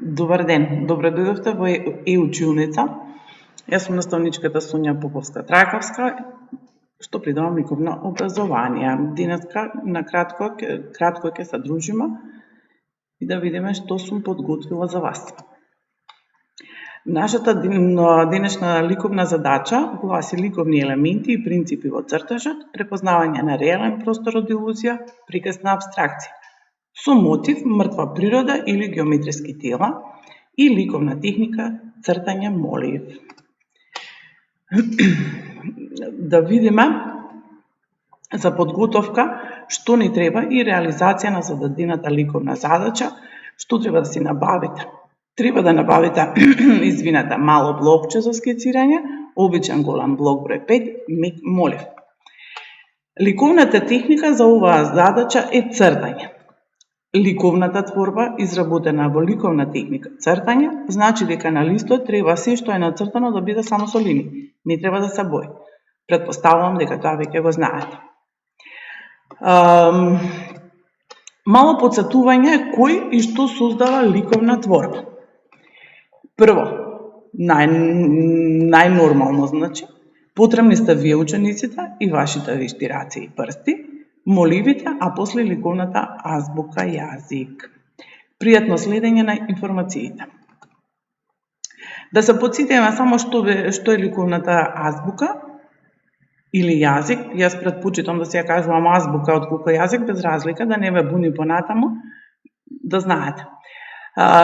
Добар ден, добро дојдовте во училница. Јас сум наставничката Сонја Поповска-Трајковска, што предавам ликовно образование. Денеска на кратко ќе се дружиме и да видиме што сум подготвила за вас. Нашата денешна ликовна задача гласи ликовни елементи и принципи во цртежот, препознавање на реален простор од илузија, приказ на абстракција, со мотив мртва природа или геометриски тела и ликовна техника цртање молив. Да видиме за подготовка што ни треба и реализација на зададената ликовна задача, што треба да си набавите. Треба да набавите, мало блокче за скицирање, обичен голем блок број 5, мек молив. Ликовната техника за оваа задача е цртање. Ликовната творба, изработена во ликовна техника цртање, значи дека на листот треба се што е нацртано да биде само со линии, не треба да се бои. Претпоставувам дека тоа веќе го знаете. Мало потсетување кој и што создава ликовна творба. Прво, најнормално значи, потребни сте вие учениците и вашите вешти раце и прсти, моливите, а после ликовната азбука јазик. Пријатно следење на информациите. Да се потсетиме само што е ликовната азбука или јазик. Јас предпочитам да се ја кажувам азбука отколку јазик, без разлика, да не ме буни понатаму, да знаете.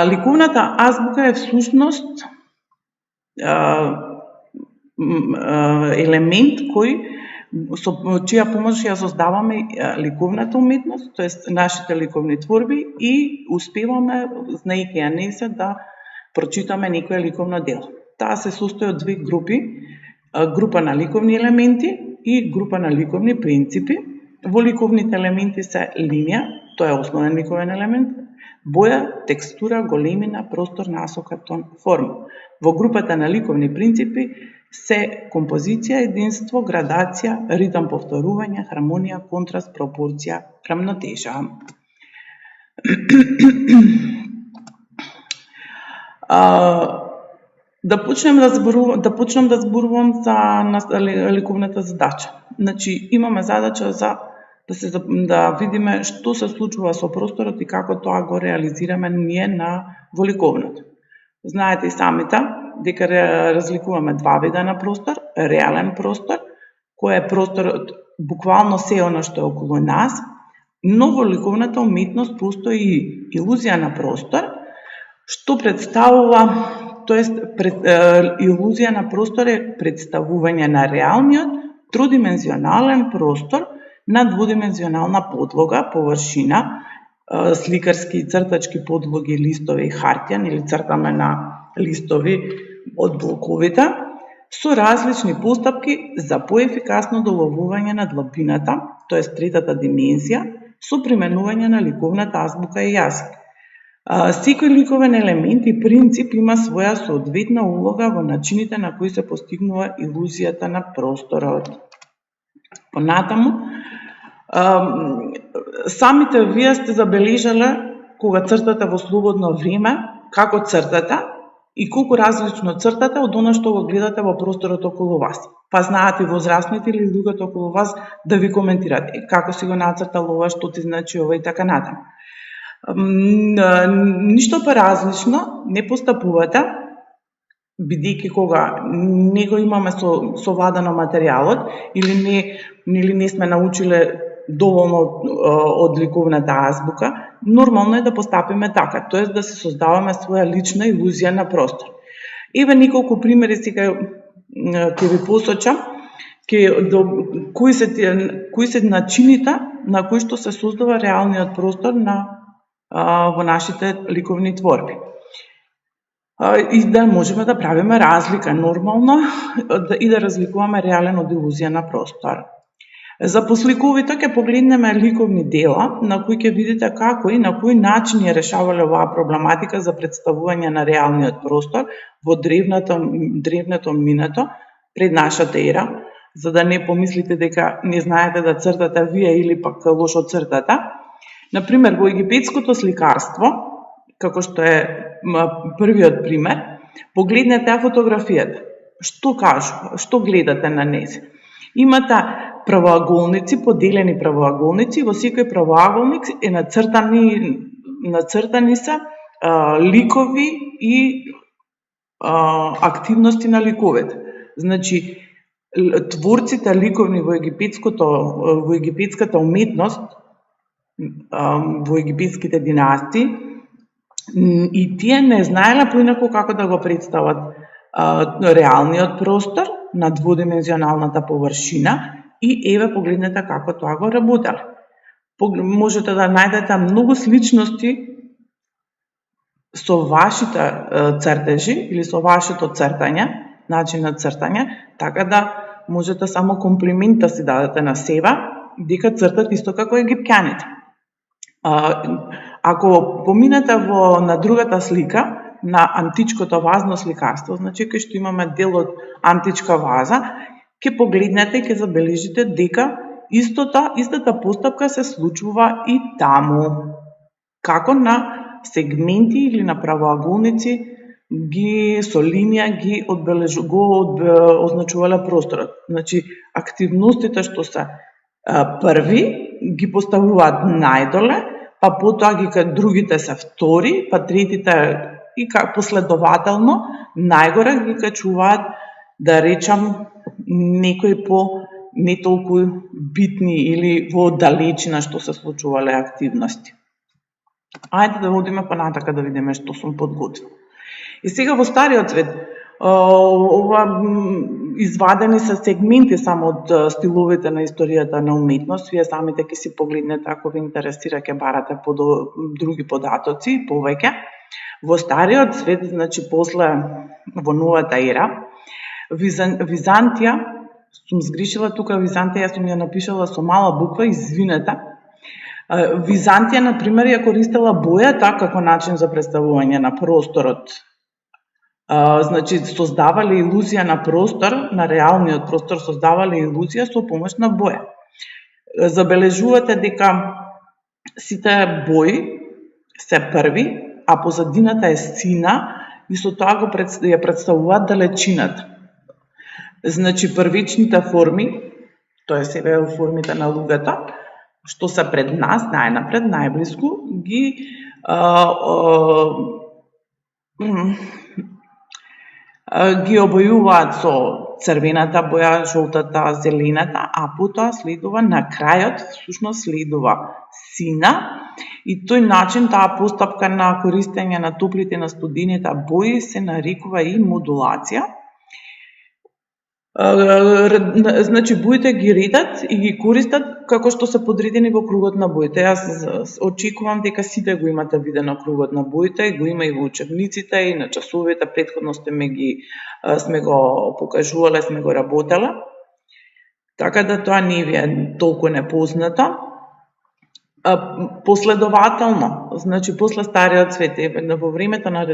Ликовната азбука е всушност елемент кој со чија помош ја создаваме ликовната уметност, тоест нашите ликовни творби и успеваме, знаејќи ја несе, да прочитаме некое ликовно дело. Таа се состои од две групи, група на ликовни елементи и група на ликовни принципи. Во ликовните елементи се линија, тоа е основен ликовен елемент, боја, текстура, големина, простор, насока, тон, форма. Во групата на ликовни принципи се композиција, единство, градација, ритам, повторување, хармонија, контраст, пропорција, рамнотежа. Да почнем да зборувам за ликовната задача. Значи, имаме задача за да видиме што се случува со просторот и како тоа го реализираме ние во ликовното. Знаете и самите дека разликуваме два вида на простор, реален простор, кој е просторот буквално се оно што е околу нас, но во ликовната уметност постои и илузија на простор, што представува, тоест илузија на простор е представување на реалниот тродимензионален простор на двудимензионална подлога, површина, сликарски и цртачки подлоги, листови и хартија, или цртаме на листови од блоковите, со различни постапки за поефикасно доловување на длабината, тоест третата димензија, со применување на ликовната азбука и јазик. Секој ликовен елемент и принцип има своја соодветна улога во начините на кои се постигнува илузијата на просторот. Понатаму, самите вие сте забележале кога цртате во слободно време, како цртате и колку различно цртате од она што го гледате во просторот околу вас. Па знаат и возрастните или луѓето околу вас да ви коментират како си го нацртал ова, што ти значи ова и така натаму. Ништо поразлично не постапувате, бидејќи кога не го имаме совладано материјалот или не сме научиле доволно од ликовната азбука, нормално е да постапиме така, тоест да се создаваме своја лична илузија на простор. Еве неколку примери сега ќе ви посочам кои се начините на кои што се создава реалниот простор во нашите ликовни творби. И да можеме да правиме разлика нормално и да разликуваме реален од илузија на простор. За посликовите ќе погледнеме ликовни дела на кои ќе видите како и на кој начин ја решавале оваа проблематика за представување на реалниот простор во древното минато пред нашата ера, за да не помислите дека не знаете да цртате вие или пак лошо цртате. Например, во египетското сликарство како што е првиот пример, погледнете фотографијата. Што кажува? Што гледате на нејзе? Имате правоаголници, поделени правоаголници, во секој правоаголник е нацртани се ликови и активности на ликовете. Значи, творците ликовни во египетската уметност, во египетските династии, и тие не знаеле поинаку како да го представат реалниот простор на двудимензионалната површина и еве погледнете како тоа го работеле. Можете да најдете многу сличности со вашите цртежи или со вашето цртање, начин на цртање, така да можете само комплимент да си дадете на себе, дека цртат исто како египтяните. Ако поминете на другата слика, на античкото вазно сликарство, значи кај што имаме дел од античка ваза, ќе погледнете и ќе забележите дека истата постапка се случува и таму. Како на сегменти или на правоаголници со линија го означувале просторот. Значи, активностите што се први ги поставуваат најдоле, па потоа другите се втори, па третите и последователно најгоре ги качуваат, да речам, некои не толку битни или во далечина што се случувале активности. Ајде да одиме понатака да видиме што сум подготвил. И сега во Стариот свет, извадени се сегменти само од стиловите на историјата на уметност, вие самите ќе си погледнете, ако ви интересира, ќе барате други податоци, повеќе. Во Стариот свет, значи после во новата ера, Византија, сум сгрешила тука Византија, сум ја напишала со мала буква, извинете. Византија, например, ја користела бојата како начин за представување на просторот. Значи, создавале илузија на простор, на реалниот простор, создавале илузија со помош на боја. Забележувате дека сите бои се први, а позадината е сина и со тоа ја представуваат далечината. Значи, првичните форми, тоа е формите на луѓето, што се пред нас, најнапред, најблиску, ги обојуваат со црвената боја, жолтата, зелената, а потоа следува на крајот, всушност следува сина, и тој начин, таа постапка на користење на топлите и на студените бои се нарекува и модулација. Значи, боите ги редат и ги користат како што се подредени во кругот на боите. Јас очекувам дека сите го имате видено кругот на боите, го има и во учебниците, и на часовите, претходно сме го покажувале, сме го работеле. Така да тоа не ви е толку непознато. Последователно, значи после Стариот свет, во времето на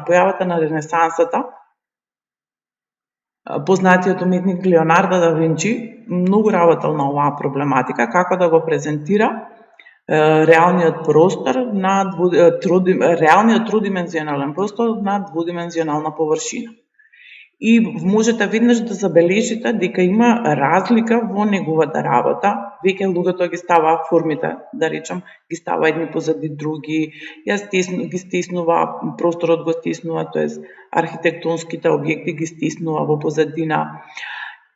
појавата на Ренесансата, познатиот уметник Леонардо да Винчи многу работел на оваа проблематика, како да го презентира реалниот тродимензионален простор на двудимензионална површина. И можете веднаш да забележите дека има разлика во неговата работа. Веќе луѓето ги става формите, да речам, ги става едни позади други, ги стеснува, просторот го стеснува, тоест архитектонските објекти ги стеснува во позадина.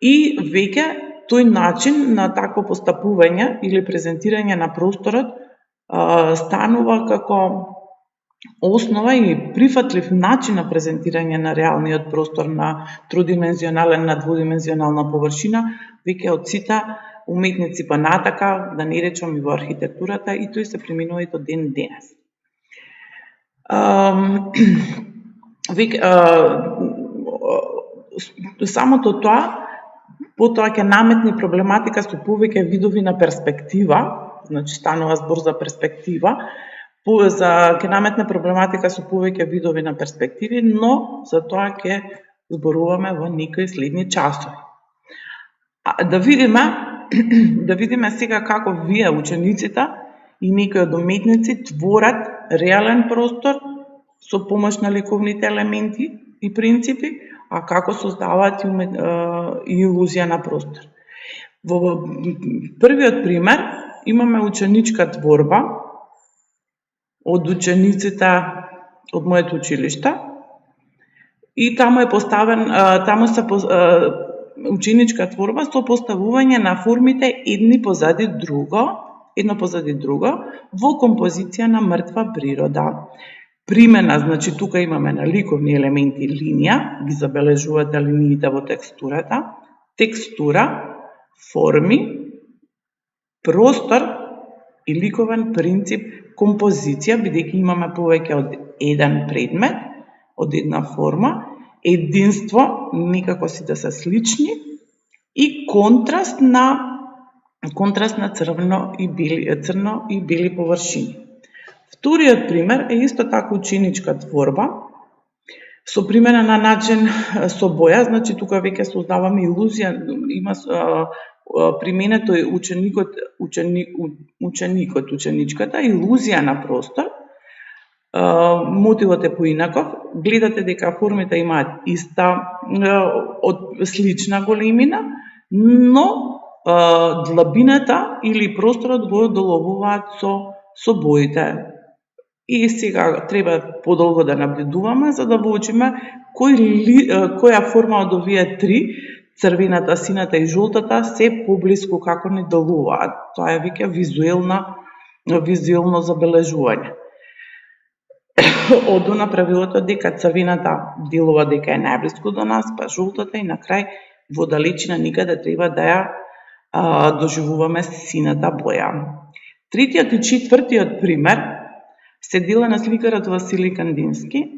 И веќе тој начин на такво постапување или презентирање на просторот станува како основа и прифатлив начин на презентирање на реалниот простор на тродимензионален, на двудимензионална површина, веќе од сите уметници понатака, да не речам и во архитектурата, и тој се преминува и до ден денес. Самото тоа, потоа ќе наметни проблематика со повеќе видови на перспектива, значи станува збор за перспектива, ќе наметне проблематика со повеќе видови на перспективи, но за тоа ќе зборуваме во некои следни часови. Да видиме сега како вие, учениците, и некои од уметници творат реален простор со помош на ликовните елементи и принципи, а како создаваат и илузија на простор. Во првиот пример имаме ученичка творба од учениците од моето училиште и таму е поставен, таму се ученичка творба со поставување на формите едно позади друго во композиција на мртва природа. Примена, значи тука имаме на ликовни елементи линија, ги забележувате линиите во текстура, форми, простор и ликовен принцип, композиција, бидејќи имаме повеќе од еден предмет, од една форма, единство, никако сите се слични, и контраст на црно и бели површини. Вториот пример е исто така ученичка творба, со примена на начин со боја, значи тука веќе создаваме илузија, има применето е ученичката, илузија на простор, мотивот е поинаков, гледате дека формите имаат иста, од слична големина, но длабината или просторот го доловуваат со боите. И сега треба подолго да наблюдуваме за да воочиме која форма од овие три, црвената, сината и жолтата, се поблиску како ни делуваат. Тоа е веќе визуелно забележување. Одуна правилото дека црвената делува дека е најблиску до нас, па жолтата и на крај во далечина никаде треба да ја доживуваме сината боја. Третиот и четвртиот пример се дела на сликарот Василий Кандински.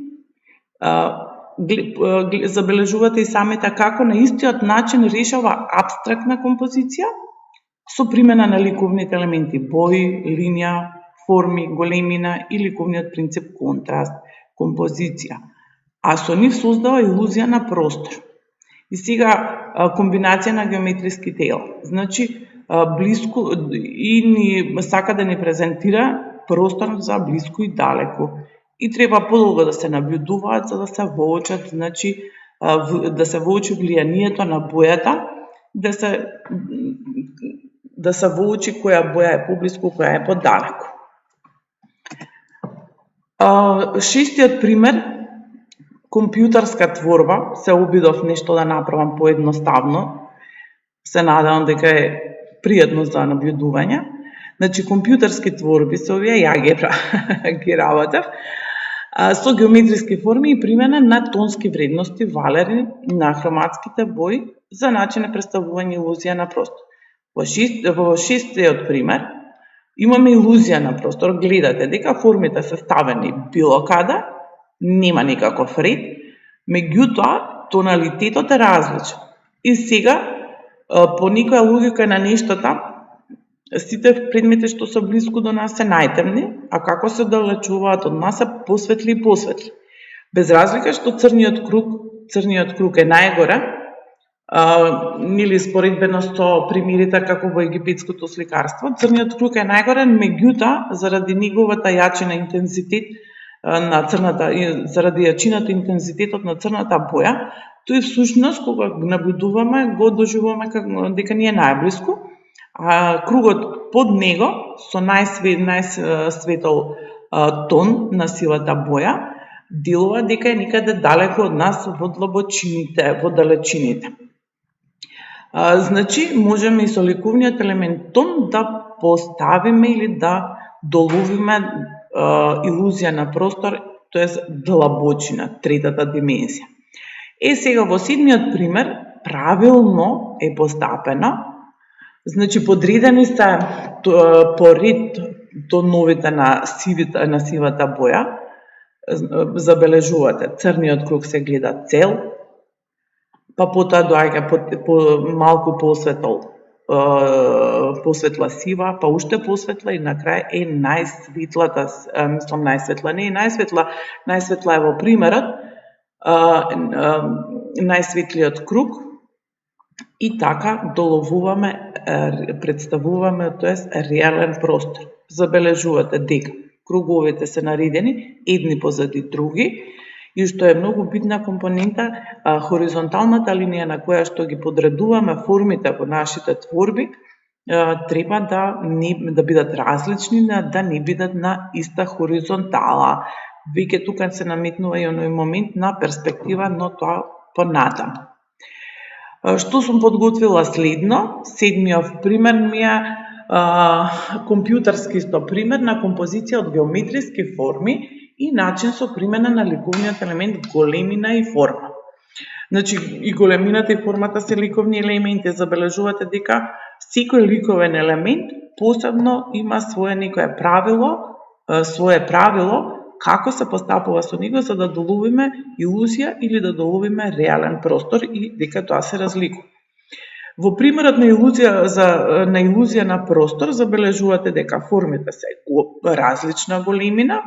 Забележувате и самите како на истиот начин решава апстрактна композиција со примена на ликовните елементи бои, линија, форми, големина и ликовниот принцип контраст, композиција. А со нив создава илузија на простор. И сега комбинација на геометриски тела. Значи, блиску и ни сака да ни презентира простор за блиску и далеку. И треба подолго да се наблюдуваат за да се воочат, значи да се воочи влијанието на бојата, да се воочи која боја е поблиску, која е подалеку. Шестиот пример, компјутерска творба, се обидов нешто да направам поедноставно. Се надевам дека е пријатно за наблюдување. Значи, компјутерски творби се овие, ја ги работев, со геометриски форми и примена на тонски вредности, валери на хроматските бои за начин на представување илузија на простор. Во шестиот пример имаме илузија на простор. Гледате дека формите се ставени било каде, нема никаков ред, меѓутоа тоналитетот е различен. И сега, по некоја логика на нештата, сите предмети што се блиску до нас се најтемни, а како се далечуваат од нас се посветли и посветли. Без разлика што црниот круг е најгоре, нели споредбено со примерите како во египетското сликарство, црниот круг е најгоре, меѓутоа заради неговата јачина интензитет на црната, заради јачината интензитетот на црната боја, тој всушност кога наблюдуваме го доживуваме како дека ни е најблиску, а кругот под него со најсветол тон на сивата боја делува дека е некаде далеко од нас во длабочините, во далечините. Значи, можеме и со ликовниот елемент тон да поставиме или да доловиме илузија на простор, тоест длабочина, третата димензија. Сега во седмиот пример правилно е постапено. Значи, подредени се по ред тоновите на сивата боја. Забележувате, црниот круг се гледа цел, па потоа доаѓа по малку посветла сива, па уште посветла и на крај е најсветлата, најсветла е во примерот, најсветлиот круг и така доловуваме, представуваме, тоест реален простор. забележувате дека круговите се наредени едни позади други и што е многу битна компонента, хоризонталната линија на која што ги подредуваме формите во нашите творби, треба да бидат различни, да не бидат на иста хоризонтала. Веќе тука се наметнува и оној момент на перспектива, но тоа понатаму. Што сум подготвила следно? Седмиот пример ми е компјутерски пример на композиција од геометриски форми и начин со примена на ликовниот елемент големина и форма. Значи, и големината и формата се ликовни елементи. Забележувате дека секој ликовен елемент посебно има свое правило како се постапува со него за да доловиме илузија или да доловиме реален простор и дека тоа се разликува. Во примерот на илузија на простор забележувате дека формите се различна големина,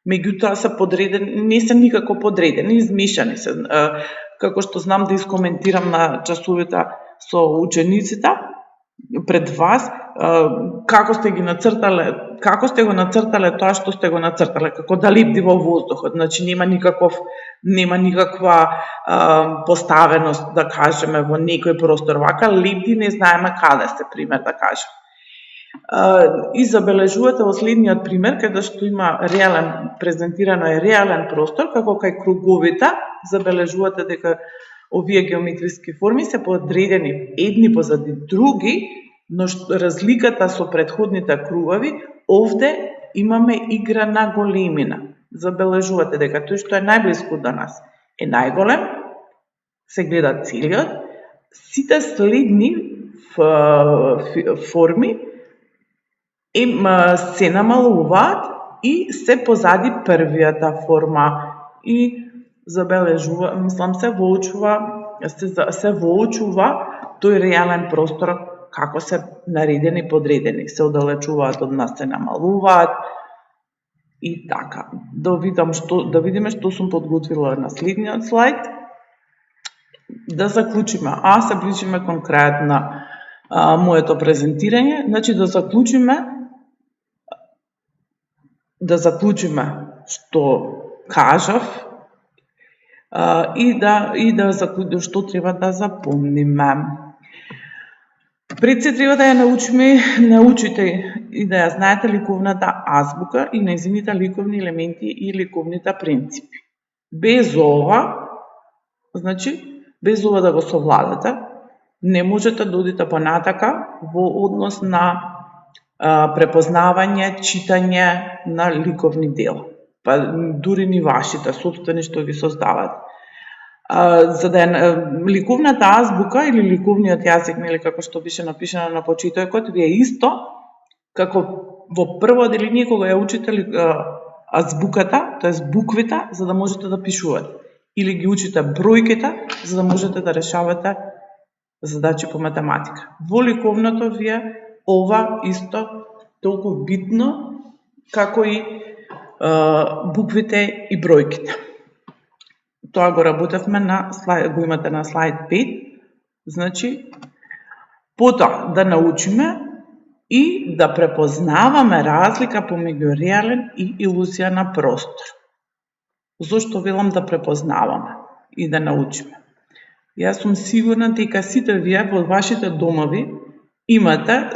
меѓутоа се подредени, не се никако подредени, измешани се. Како што знам да искоментирам на часовите со учениците пред вас, како сте го нацртале тоа што сте го нацртале, како да лепти во воздухот, значи нема никаква поставеност, да кажеме, во некој простор, вака лепти не знаеме каде сте, пример да кажем. И забележувате во следниот пример, каде што има презентирано е реален простор, како кај круговите, забележувате дека овие геометриски форми се подредени едни позади други, но разликата со претходните кругови, овде имаме игра на големина. Забележувате дека тој што е најблиску до нас е најголем, се гледа целиот, сите следни форми се намалуваат и се позади првијата форма и забележува, се воочува тој реален простор како се наредени и подредени, се оддалечуваат од нас, се намалуваат и така. Да видиме што сум подготвила на следниот слайд. Да заклучиме, се ближиме кон крајот на моето презентирање, значи да заклучиме што кажав и што треба да запомниме. Пред се треба да ја научите и да ја знаете ликовната азбука и нејзините ликовни елементи и ликовните принципи. Без ова да го совладате, не можете да одите понатака во однос на препознавање, читање на ликовни дела, па дури ни вашите сопствени што ги создавате. За да ликовната азбука или ликовниот јазик, нели како што беше напишано на почетокот, ви е исто како во прво одделение кога ја учите азбуката, тоест буквите, за да можете да пишувате, или ги учите бројките, за да можете да решавате задачи по математика. Во ликовното ви е ова исто толку битно како и буквите и бројките. Тоа го работевме го имате на слайд 5. Значи, потоа да научиме и да препознаваме разлика помеѓу реален и илузија на простор. Зошто велам да препознаваме и да научиме? Јас сум сигурна дека сите вие во вашите домови имате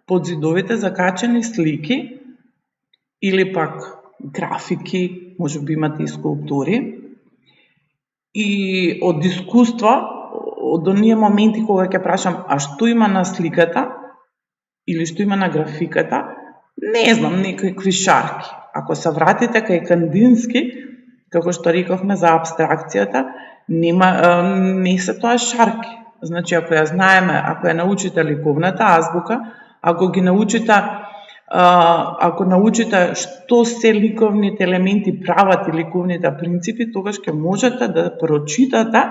под зидовите закачени слики или пак графики, можеби имате и скулптури. И од искуство, од оние моменти кога ќе прашам, а што има на сликата или што има на графиката, не знам, некои шарки. Ако се вратите кај Кандински, како што рековме за абстракцијата, не се тоа шарки. Значи, ако ја знаеме, ако ја научите ликовната азбука, ако научите што се ликовните елементи прават и ликовните принципи, тогаш ќе можете да прочитате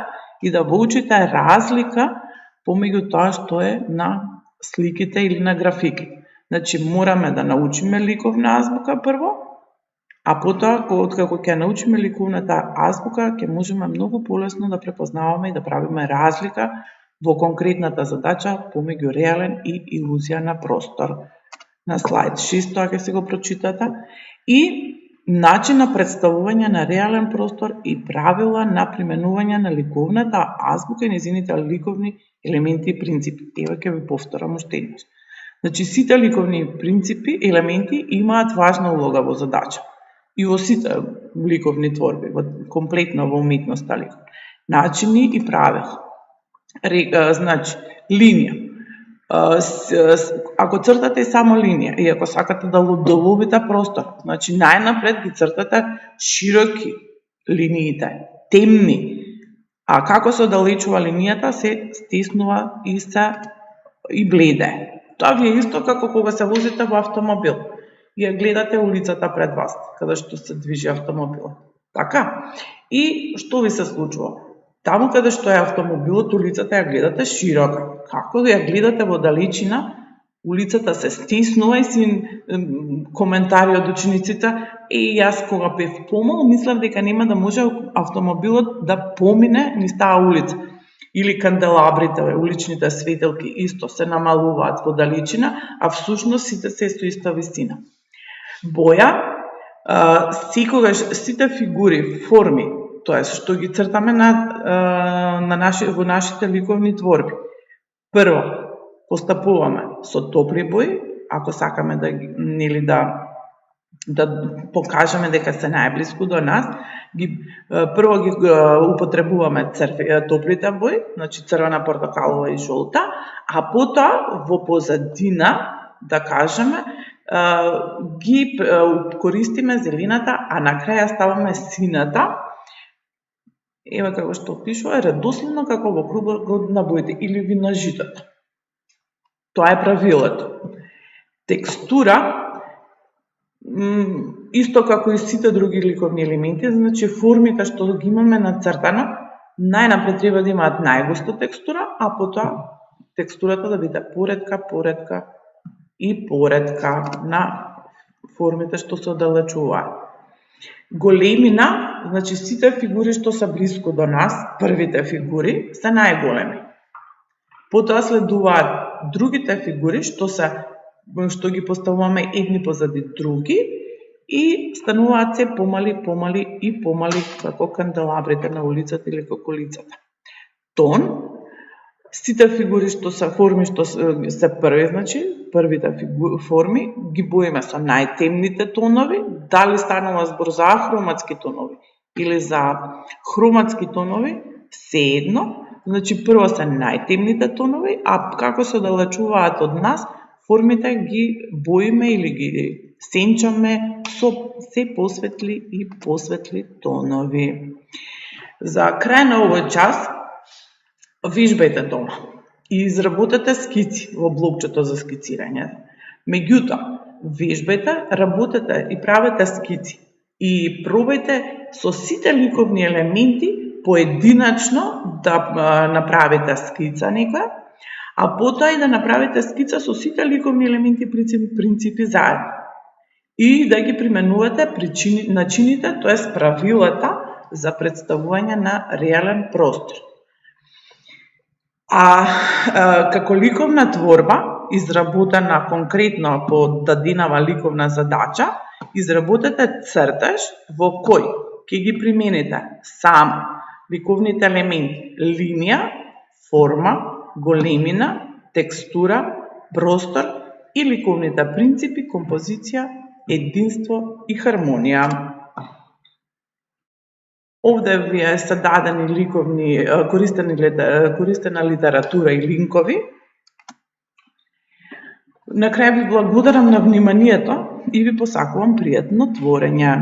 и да воучите разлика помеѓу тоа што е на сликите или на графиките. Значи, мораме да научиме ликовна азбука прво, а потоа, откако ќе научиме ликовната азбука, ќе можеме многу полесно да препознаваме и да правиме разлика во конкретната задача помеѓу реален и илузија на простор. на слайд 6, тоа ќе си го прочитате, и начин на представување на реален простор и правила на применување на ликовната азбука и незините ликовни елементи и принципи. Ева ќе ви повторам уште еднаш. Значи, сите ликовни принципи, елементи имаат важна улога во задача. И во сите ликовни творби, комплетно во уметноста лик. Начини и правила. Значи, линија. Ако цртате само линија и ако сакате да доловите простор, значи најнапред ги цртате широки линиите, темни. А како се оддалечува линијата, се стиснува и бледе. Тоа ви е исто како кога се возите во автомобил и ја гледате улицата пред вас, каде што се движи автомобилот. Така? И што ви се случува? Таму каде што е автомобилот, улицата ја гледате широка. Како ја гледате во далечина, улицата се стиснува и си коментари од учениците, јас кога бев помал, мислев дека нема да може автомобилот да помине низ таа улица. Или канделабрите, уличните светелки исто се намалуваат во далечина, а всушност сите се со иста висина. Боја, секогаш сите фигури, форми, тоа што ги цртаме во нашите ликовни творби. Прво, постапуваме со топли бои, ако сакаме да покажеме дека се најблиску до нас, прво ги употребуваме топлите бои, значи црвена, портокалова и жолта, а потоа во позадина, да кажеме, ги користиме зелената, а на крај ставаме сината. Ева како што пишува, редоследно како во кругот на боите или ви на житото. Тоа е правилото. Текстура, исто како и сите други ликовни елементи, значи формите што ги имаме нацртано, најнапред треба да имаат најгуста текстура, а потоа текстурата да биде поретка и поретка на формите што се оддалечуваат. Големина, значи сите фигури што се блиску до нас, првите фигури, се најголеми. Потоа следуваат другите фигури што ги поставуваме едни позади други и стануваат се помали и помали како канделабрите на улицата или како лицата. Тон, сите фигури што се форми што се први, значи првите форми ги боиме со најтемните тонови, дали станува збор за ахроматски тонови или за хроматски тонови, seедно, значи прво се најтемните тонови, а како се оддалечуваат од нас, формите ги боиме или ги сенчаме со се посветли и посветли тонови. За крај на овој час, вежбајте дома и изработете скици во блокчето за скицирање. Меѓутоа, вежбајте, работете и правете скици и пробајте со сите ликовни елементи поединачно да направите скица некоја, а потоа и да направите скица со сите ликовни елементи и принципи заедно. И да ги применувате начините, тоест правилата за представување на реален простор. А како ликовна творба, изработена конкретно по даденава ликовна задача, изработете цртеж во кој ќе ги примените само ликовните елементи линија, форма, големина, текстура, простор и ликовните принципи, композиција, единство и хармонија. Овде ви се дадени ликовни, користена литература и линкови. На крај ви благодарам на вниманието и ви посакувам пријатно творење.